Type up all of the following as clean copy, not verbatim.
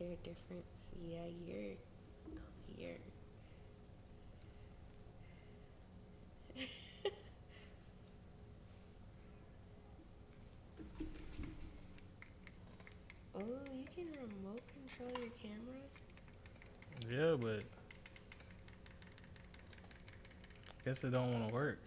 clear difference. Yeah, you're clear. Oh, you can remote control your camera? Yeah, but I guess it don't want to work.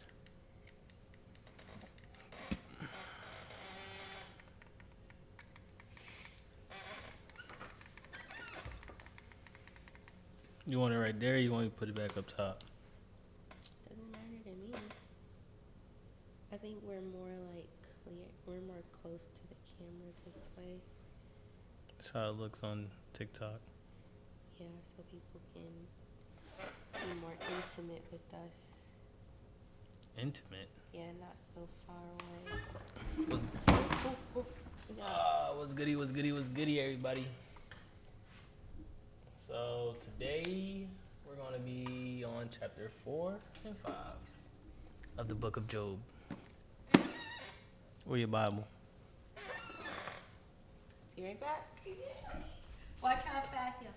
You want it right there? Or you want me to put it back up top? Doesn't matter to me. I think we're more like clear. We're more close to the camera this way. That's how it looks on TikTok. Yeah, so people can be more intimate with us. Intimate. Yeah, not so far away. What's, We got what's goody? What's goody? What's goody, everybody? So today we're gonna be on chapter 4 and 5 of the book of Job. Or your Bible. you right back. Watch how fast you.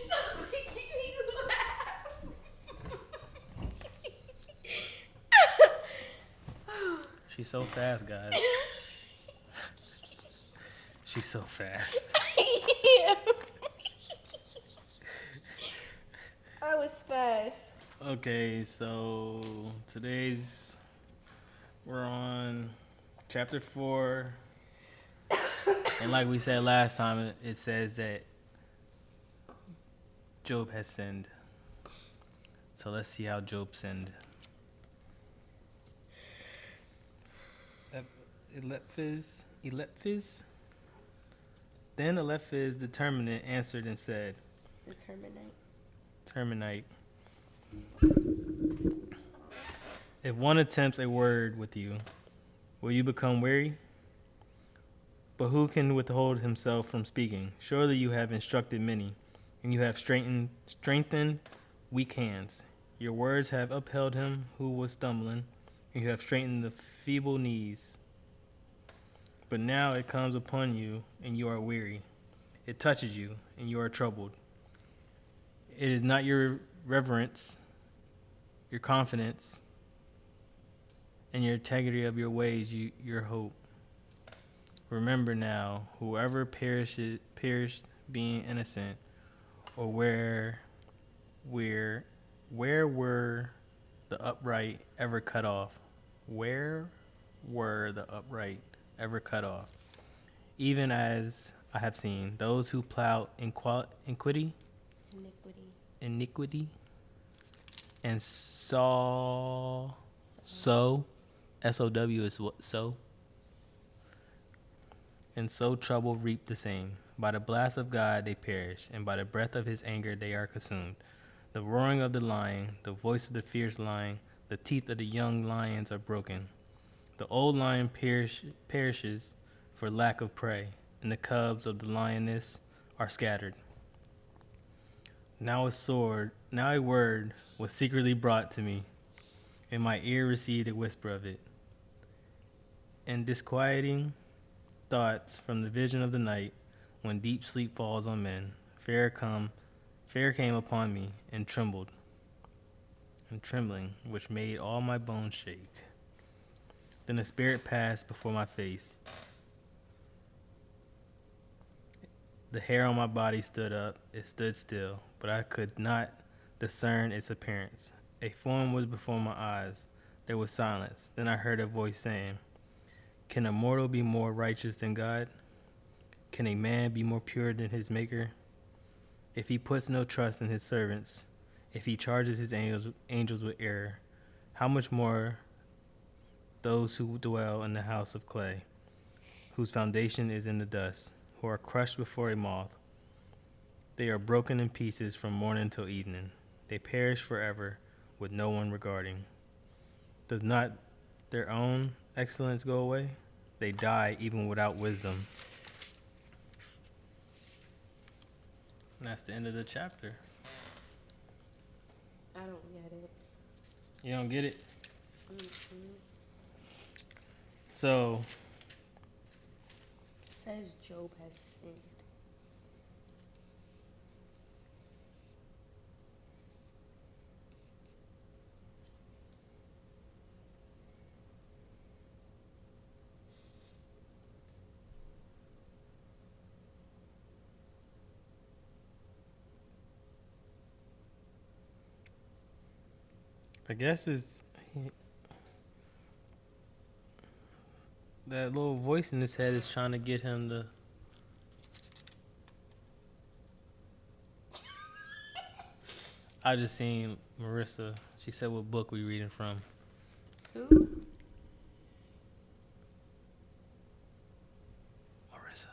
Stop making me laugh. She's so fast, guys. She's so fast. Yeah. I was fast. Okay, so we're on chapter 4. And like we said last time, it says that Job has sinned. So let's see how Job sinned. Elephiz. Then Elephiz the Terminate answered and said, Terminite. If one attempts a word with you, will you become weary? But who can withhold himself from speaking? Surely you have instructed many, and you have strengthened weak hands. Your words have upheld him who was stumbling, and you have straightened the feeble knees. But now it comes upon you, and you are weary. It touches you, and you are troubled. It is not your reverence, your confidence, and your integrity of your ways, your hope. Remember now, whoever perished being innocent, or where were the upright ever cut off? Where were the upright ever cut off? Even as I have seen, those who plow iniquity, and sow, S-O-W is what, sow, and sow trouble reap the same. By the blast of God they perish, and by the breath of his anger they are consumed. The roaring of the lion, the voice of the fierce lion, the teeth of the young lions are broken. The old lion perishes for lack of prey, and the cubs of the lioness are scattered. Now a word was secretly brought to me, and my ear received a whisper of it. And disquieting thoughts from the vision of the night, when deep sleep falls on men, fear came upon me, and trembling, which made all my bones shake. Then a spirit passed before my face. The hair on my body stood up, it stood still, but I could not discern its appearance. A form was before my eyes. There was silence. Then I heard a voice saying, Can a mortal be more righteous than God? Can a man be more pure than his maker? If he puts no trust in his servants, if he charges his angels with error, how much more those who dwell in the house of clay, whose foundation is in the dust, who are crushed before a moth. They are broken in pieces from morning till evening. They perish forever, with no one regarding. Does not their own excellence go away? They die even without wisdom. And that's the end of the chapter. I don't get it. You don't get it? Mm-mm. So, Says Job has sinned. I guess it's that little voice in his head is trying to get him to. I just seen Marissa. She said, "What book we reading from?" Who? Marissa.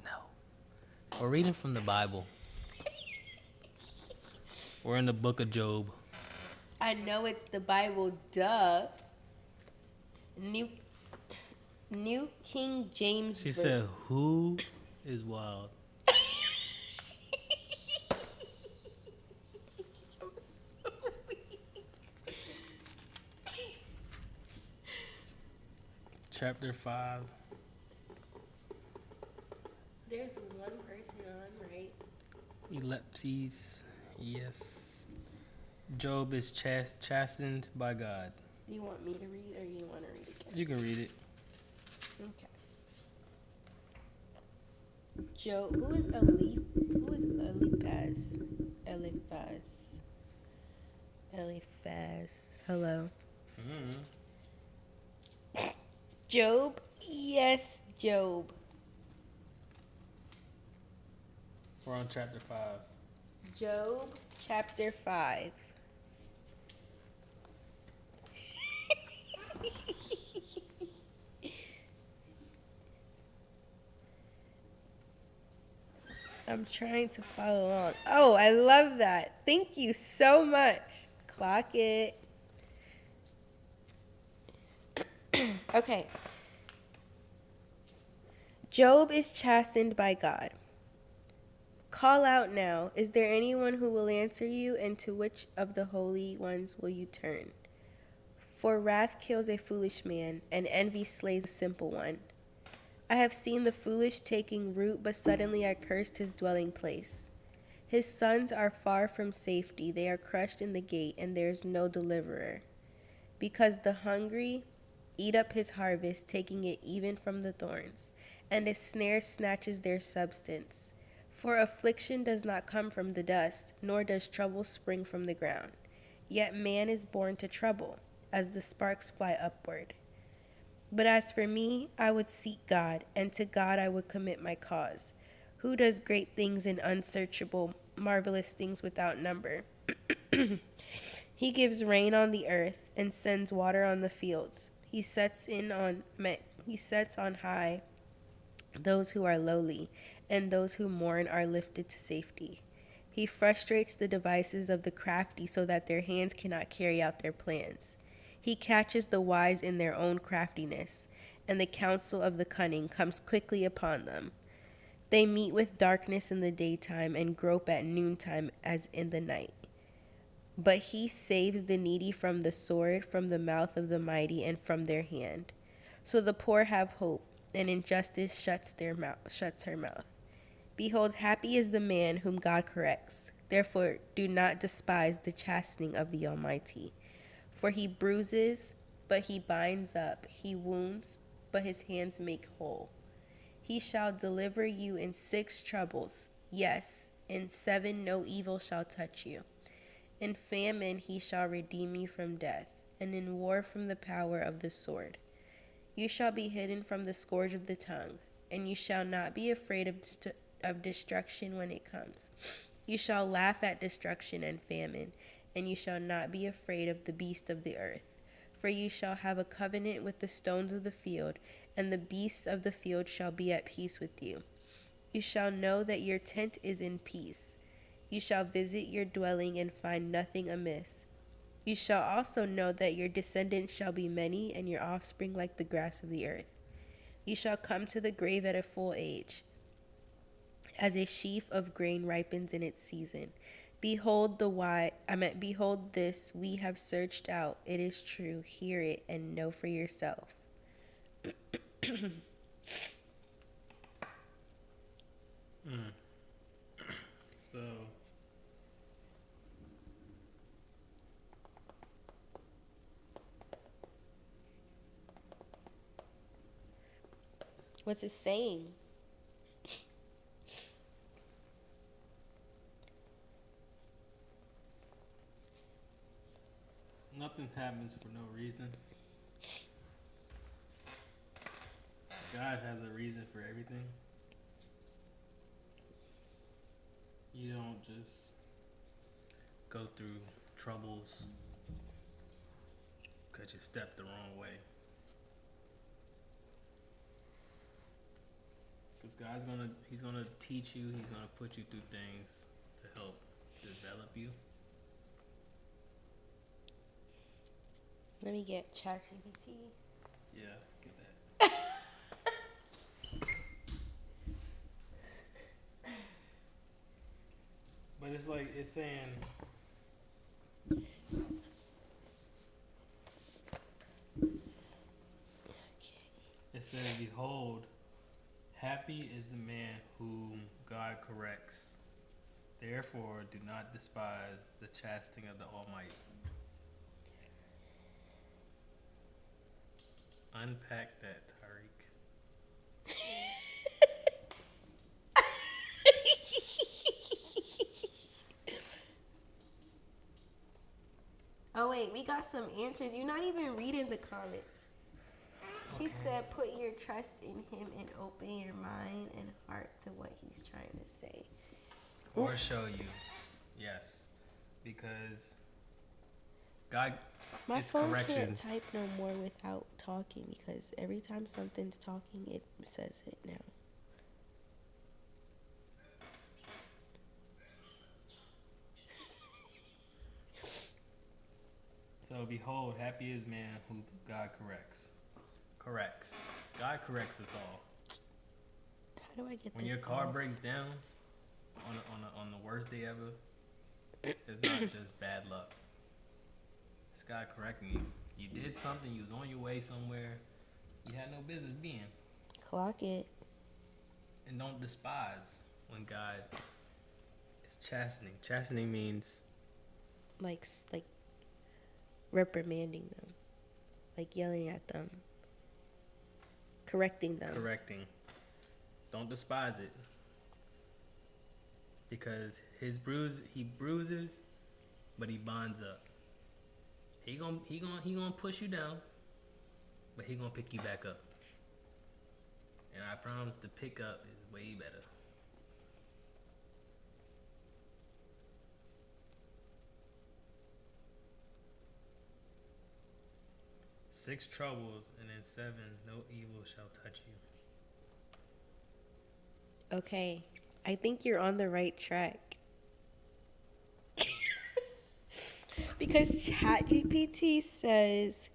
No. We're reading from the Bible. We're in the book of Job. I know it's the Bible, duh. New King James She Version. said, "Who is wild?" I'm so weak. Chapter 5. There's one person on, right? Ellipses. Yes. Job is chastened by God. Do you want me to read or you want to read again? You can read it. Okay. Job, who is Eliphaz? Eliphaz. Hello. Job? Yes, Job. We're on chapter 5. Job chapter 5. I'm trying to follow along. Oh, I love that. Thank you so much. Clock it. Okay. Job is chastened by God. Call out now. Is there anyone who will answer you? And to which of the holy ones will you turn? For wrath kills a foolish man, and envy slays a simple one. I have seen the foolish taking root, but suddenly I cursed his dwelling place. His sons are far from safety. They are crushed in the gate, and there is no deliverer. Because the hungry eat up his harvest, taking it even from the thorns, and a snare snatches their substance. For affliction does not come from the dust, nor does trouble spring from the ground. Yet man is born to trouble, as the sparks fly upward. But as for me, I would seek God, and to God I would commit my cause, who does great things and unsearchable, marvelous things without number. He gives rain on the earth and sends water on the fields. He sets on high those who are lowly, and those who mourn are lifted to safety. He frustrates the devices of the crafty so that their hands cannot carry out their plans. He catches the wise in their own craftiness, and the counsel of the cunning comes quickly upon them. They meet with darkness in the daytime and grope at noontime as in the night. But he saves the needy from the sword, from the mouth of the mighty, and from their hand. So the poor have hope, and injustice shuts her mouth. Behold, happy is the man whom God corrects. Therefore do not despise the chastening of the Almighty. For he bruises, but he binds up. He wounds, but his hands make whole. He shall deliver you in 6 troubles. Yes, in 7 no evil shall touch you. In famine he shall redeem you from death, and in war from the power of the sword. You shall be hidden from the scourge of the tongue, and you shall not be afraid of destruction when it comes. You shall laugh at destruction and famine, and you shall not be afraid of the beast of the earth. For you shall have a covenant with the stones of the field, and the beasts of the field shall be at peace with you. You shall know that your tent is in peace. You shall visit your dwelling and find nothing amiss. You shall also know that your descendants shall be many, and your offspring like the grass of the earth. You shall come to the grave at a full age, as a sheaf of grain ripens in its season. Behold behold this we have searched out. It is true. Hear it and know for yourself. So, What's it saying? nothing happens for no reason. God has a reason for everything. You don't just go through troubles because you stepped the wrong way. Because He's gonna teach you, He's gonna put you through things to help develop you. Let me get ChatGPT. Yeah, get that. But it's like, it's saying, it says, behold, happy is the man whom God corrects. Therefore, do not despise the chastening of the Almighty. Unpack that, Tariq. Oh wait, we got some answers. You're not even reading the comments. She said, put your trust in him and open your mind and heart to what he's trying to say. Or show you. Yes. Because God, My it's phone can't corrections. type no more without talking because every time something's talking, it says it now. So behold, happy is man who God corrects. Corrects. God corrects us all. How do I get When this your car off? breaks down on the worst day ever, it's not just bad luck. It's God correcting you. You did something, you was on your way somewhere you had no business being. Clock it. And don't despise when God is chastening. Chastening means Like reprimanding them. Like yelling at them. Correcting them. correcting. Don't despise it. Because he bruises, but he bonds up. He gonna push you down, but he gonna pick you back up. And I promise the pick up is way better. Six troubles, and in 7, no evil shall touch you. Okay. I think you're on the right track. Because ChatGPT says,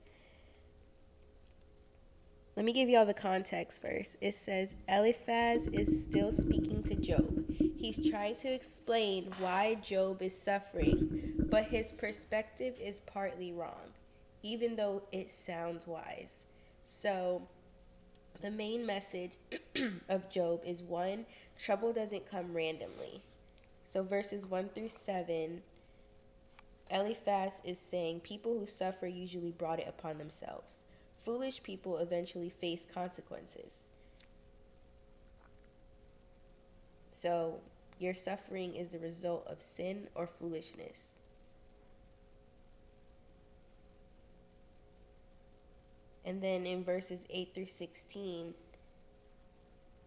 let me give you all the context first. It says Eliphaz is still speaking to Job. He's trying to explain why Job is suffering, but his perspective is partly wrong, even though it sounds wise. So, the main message of Job is 1, trouble doesn't come randomly. So, verses 1 through 7, Eliphaz is saying people who suffer usually brought it upon themselves. Foolish people eventually face consequences. So, your suffering is the result of sin or foolishness. And then in verses 8 through 16,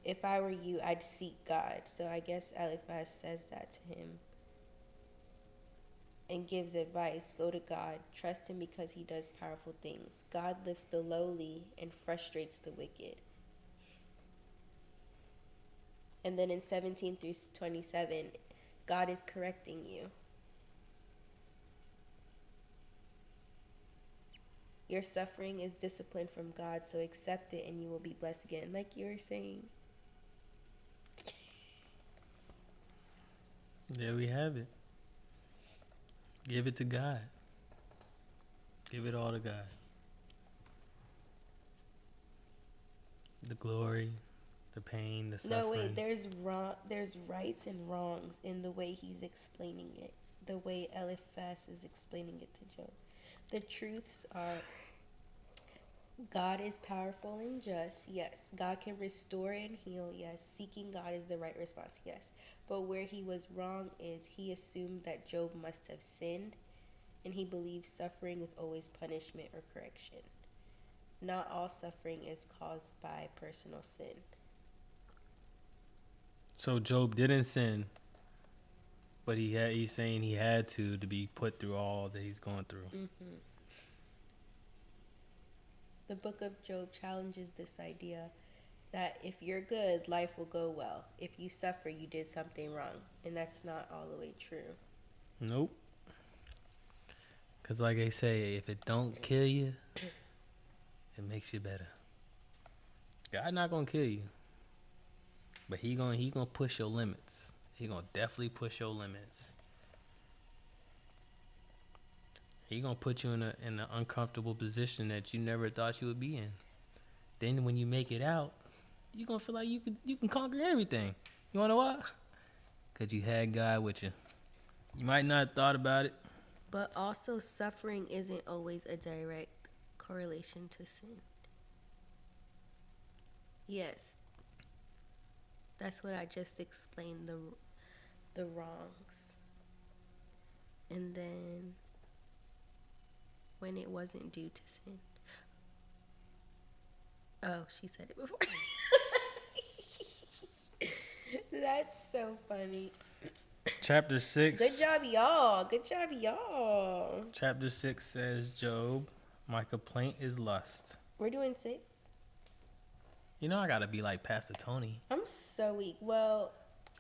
if I were you, I'd seek God. So I guess Eliphaz says that to him and gives advice. Go to God. Trust him because he does powerful things. God lifts the lowly and frustrates the wicked. And then in 17 through 27, God is correcting you. Your suffering is discipline from God, so accept it and you will be blessed again, like you were saying. There we have it. Give it to God. Give it all to God. The glory, the pain, the suffering. No, wait, there's rights and wrongs in the way he's explaining it. The way Eliphaz is explaining it to Job. The truths are God is powerful and just, yes. God can restore and heal, yes. Seeking God is the right response, yes. But where he was wrong is he assumed that Job must have sinned, and he believes suffering is always punishment or correction. Not all suffering is caused by personal sin. So Job didn't sin, but he's saying he had to be put through all that he's going through. Mm-hmm. The book of Job challenges this idea that if you're good, life will go well. If you suffer, you did something wrong. And that's not all the way true. Nope. Because like they say, if it don't kill you, it makes you better. God not going to kill you. But he gonna push your limits. He gonna definitely push your limits. He gonna put you in an uncomfortable position that you never thought you would be in. Then when you make it out, you gonna feel like you can conquer everything. You wanna know why? Cause you had God with you. You might not have thought about it. But also, suffering isn't always a direct correlation to sin. Yes. That's what I just explained, the wrongs. And then when it wasn't due to sin. Oh, she said it before. That's so funny. Chapter 6. Good job, y'all. Good job, y'all. Chapter 6 says, Job, my complaint is lust. We're doing 6. You know I gotta be like Pastor Tony. I'm so weak. Well,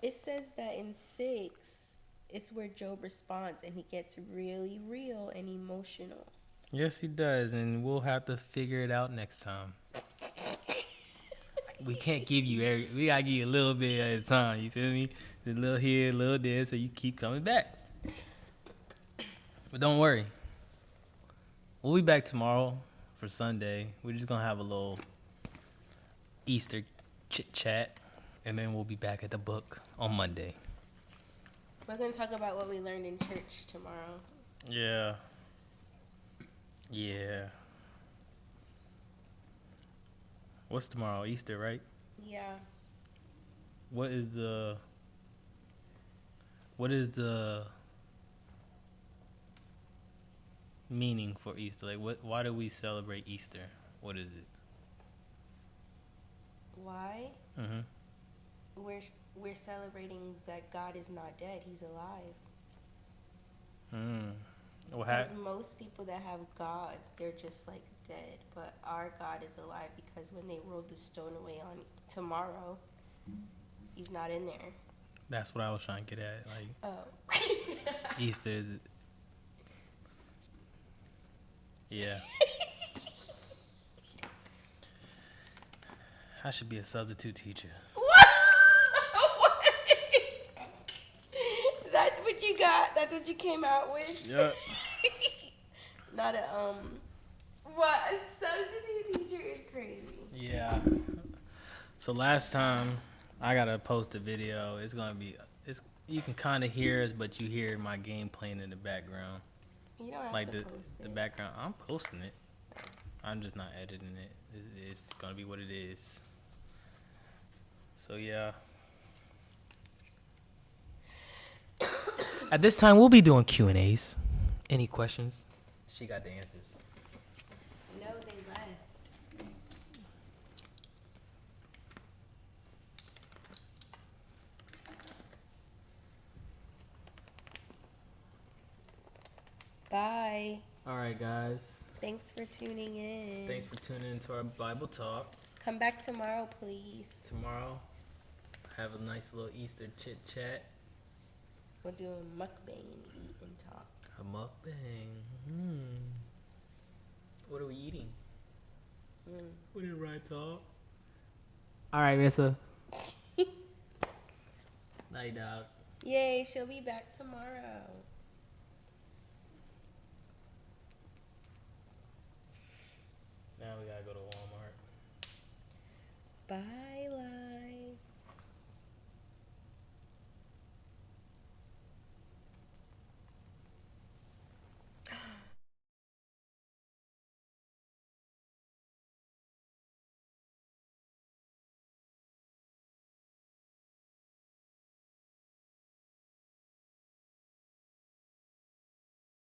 it says that in 6, it's where Job responds and he gets really real and emotional. Yes, he does, and we'll have to figure it out next time. We can't give you we gotta give you a little bit at a time, you feel me? A little here, a little there, so you keep coming back. But don't worry. We'll be back tomorrow for Sunday. We're just gonna have a little Easter chit-chat, and then we'll be back at the book on Monday. We're going to talk about what we learned in church tomorrow. Yeah. What's tomorrow? Easter, right? Yeah. What is the meaning for Easter? Like, why do we celebrate Easter? What is it? Why? Mm-hmm. We're celebrating that God is not dead. He's alive. Because most people that have gods, they're just like dead. But our God is alive because when they rolled the stone away on tomorrow, he's not in there. That's what I was trying to get at. Like, oh. Easter is. Yeah. I should be a substitute teacher. That's what you got? That's what you came out with? Yep. Not a, what? A substitute teacher is crazy. Yeah. So last time, I gotta post a video. You can kind of hear us, but you hear my game playing in the background. You don't have like to post it. The background. I'm posting it. I'm just not editing it. It's gonna be what it is. So yeah. At this time, we'll be doing Q&As. Any questions? She got the answers. No, they left. Bye. All right, guys. Thanks for tuning in. Thanks for tuning into our Bible talk. Come back tomorrow, please. Tomorrow, have a nice little Easter chit chat. We'll do a mukbang and eat and talk. A mukbang. What are we eating? What did Ryan talk? All right, Rissa. Night, dog. Yay, she'll be back tomorrow. Now we gotta go to Walmart. Bye.